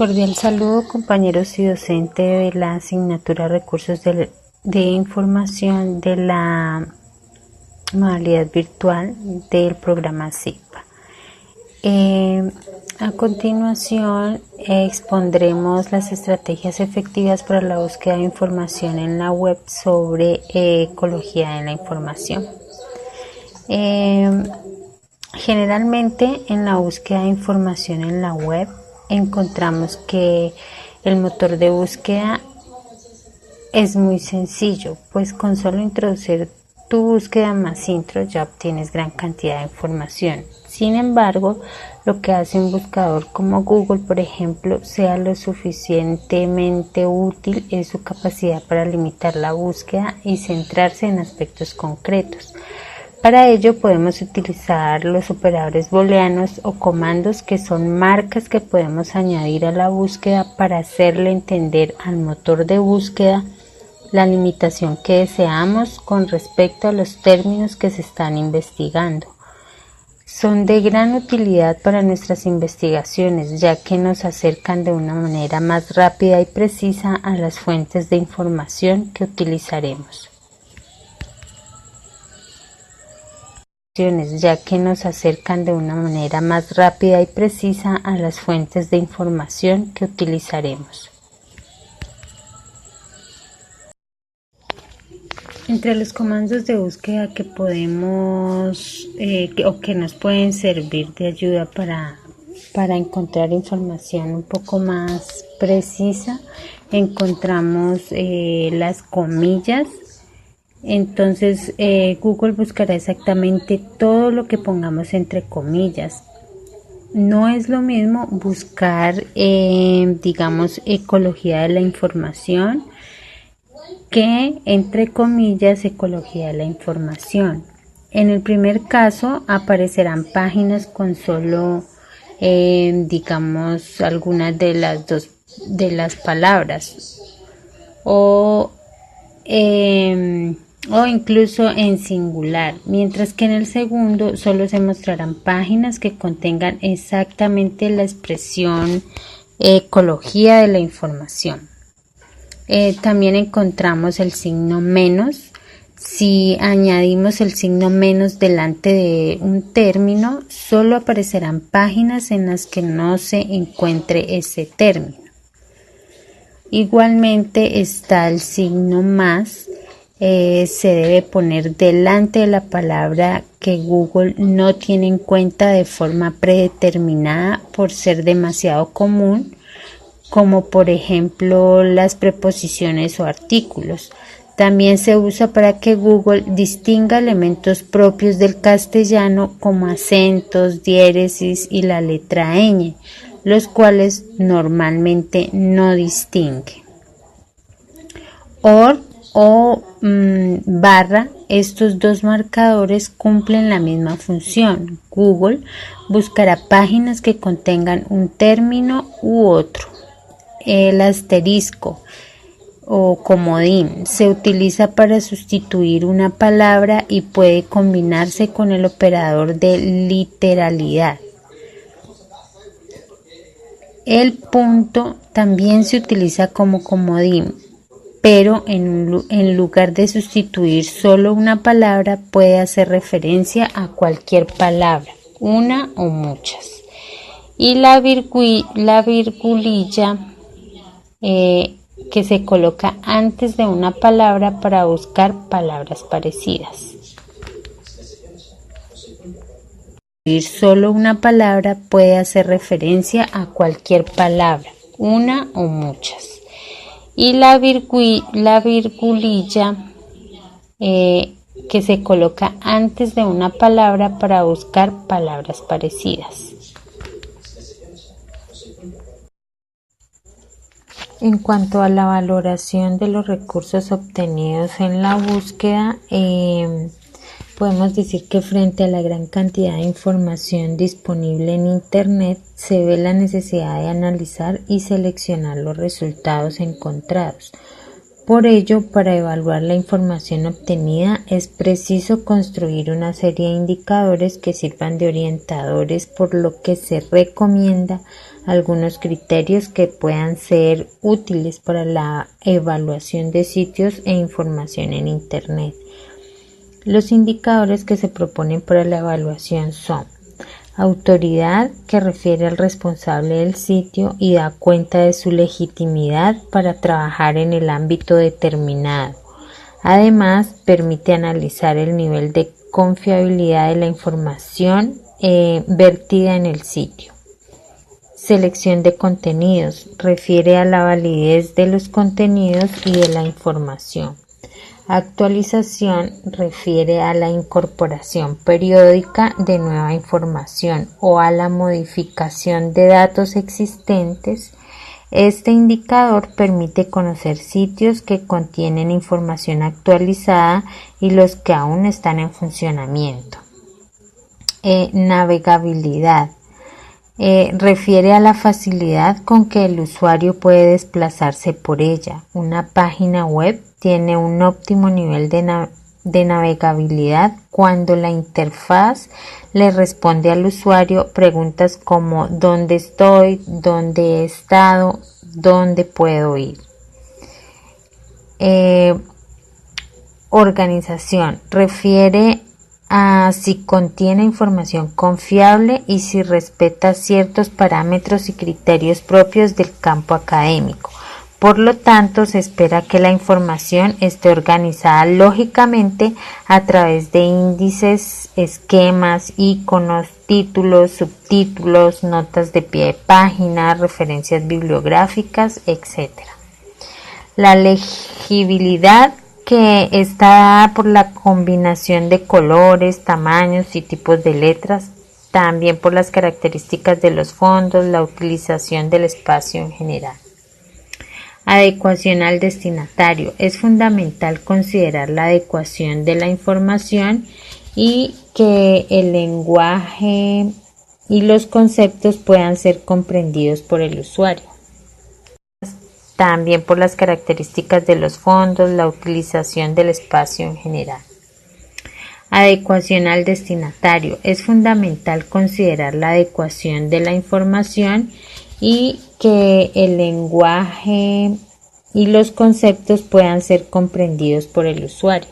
Cordial saludo, compañeros y docentes de la asignatura Recursos de Información de la modalidad virtual del programa SIGPA. A continuación expondremos las estrategias efectivas para la búsqueda de información en la web sobre ecología de la información. Generalmente en la búsqueda de información en la web encontramos que el motor de búsqueda es muy sencillo, pues con solo introducir tu búsqueda más intro ya obtienes gran cantidad de información. Sin embargo, lo que hace un buscador como Google, por ejemplo, sea lo suficientemente útil es su capacidad para limitar la búsqueda y centrarse en aspectos concretos. Para ello podemos utilizar los operadores booleanos o comandos, que son marcas que podemos añadir a la búsqueda para hacerle entender al motor de búsqueda la limitación que deseamos con respecto a los términos que se están investigando. Son de gran utilidad para nuestras investigaciones, ya que nos acercan de una manera más rápida y precisa a las fuentes de información que utilizaremos. Ya que nos acercan de una manera más rápida y precisa a las fuentes de información que utilizaremos. Entre los comandos de búsqueda que podemos o que nos pueden servir de ayuda para encontrar información un poco más precisa, encontramos las comillas. Entonces Google buscará exactamente todo lo que pongamos entre comillas. No es lo mismo buscar, digamos, ecología de la información que, entre comillas, ecología de la información. En el primer caso aparecerán páginas con solo, digamos, algunas de las palabras o incluso en singular, mientras que en el segundo solo se mostrarán páginas que contengan exactamente la expresión ecología de la información. También encontramos el signo menos. Si añadimos el signo menos delante de un término, solo aparecerán páginas en las que no se encuentre ese término. Igualmente está el signo más. Se debe poner delante de la palabra que Google no tiene en cuenta de forma predeterminada por ser demasiado común, como por ejemplo las preposiciones o artículos. También se usa para que Google distinga elementos propios del castellano como acentos, diéresis y la letra ñ, los cuales normalmente no distingue. OR o barra, estos dos marcadores cumplen la misma función. Google buscará páginas que contengan un término u otro. El asterisco o comodín se utiliza para sustituir una palabra y puede combinarse con el operador de literalidad. El punto también se utiliza como comodín, pero en lugar de sustituir solo una palabra, puede hacer referencia a cualquier palabra, una o muchas. Y la virgulilla que se coloca antes de una palabra para buscar palabras parecidas. Solo una palabra puede hacer referencia a cualquier palabra, una o muchas. Y la virgulilla que se coloca antes de una palabra para buscar palabras parecidas. En cuanto a la valoración de los recursos obtenidos en la búsqueda, podemos decir que frente a la gran cantidad de información disponible en Internet, se ve la necesidad de analizar y seleccionar los resultados encontrados, Por ello, para evaluar la información obtenida es preciso construir una serie de indicadores que sirvan de orientadores, por lo que se recomienda algunos criterios que puedan ser útiles para la evaluación de sitios e información en Internet. Los indicadores que se proponen para la evaluación son: autoridad, que refiere al responsable del sitio y da cuenta de su legitimidad para trabajar en el ámbito determinado. Además, permite analizar el nivel de confiabilidad de la información vertida en el sitio. Selección de contenidos, refiere a la validez de los contenidos y de la información. Actualización, refiere a la incorporación periódica de nueva información o a la modificación de datos existentes. Este indicador permite conocer sitios que contienen información actualizada y los que aún están en funcionamiento. Navegabilidad. Refiere a la facilidad con que el usuario puede desplazarse por ella. Una página web tiene un óptimo nivel de navegabilidad cuando la interfaz le responde al usuario preguntas como ¿dónde estoy?, ¿dónde he estado?, ¿dónde puedo ir? Organización. Refiere a si contiene información confiable y si respeta ciertos parámetros y criterios propios del campo académico. Por lo tanto, se espera que la información esté organizada lógicamente a través de índices, esquemas, iconos, títulos, subtítulos, notas de pie de página, referencias bibliográficas, etc. La legibilidad, que está dada por la combinación de colores, tamaños y tipos de letras, también por las características de los fondos, la utilización del espacio en general. Adecuación al destinatario. Es fundamental considerar la adecuación de la información y que el lenguaje y los conceptos puedan ser comprendidos por el usuario. También por las características de los fondos, la utilización del espacio en general. Adecuación al destinatario. Es fundamental considerar la adecuación de la información y que el lenguaje y los conceptos puedan ser comprendidos por el usuario.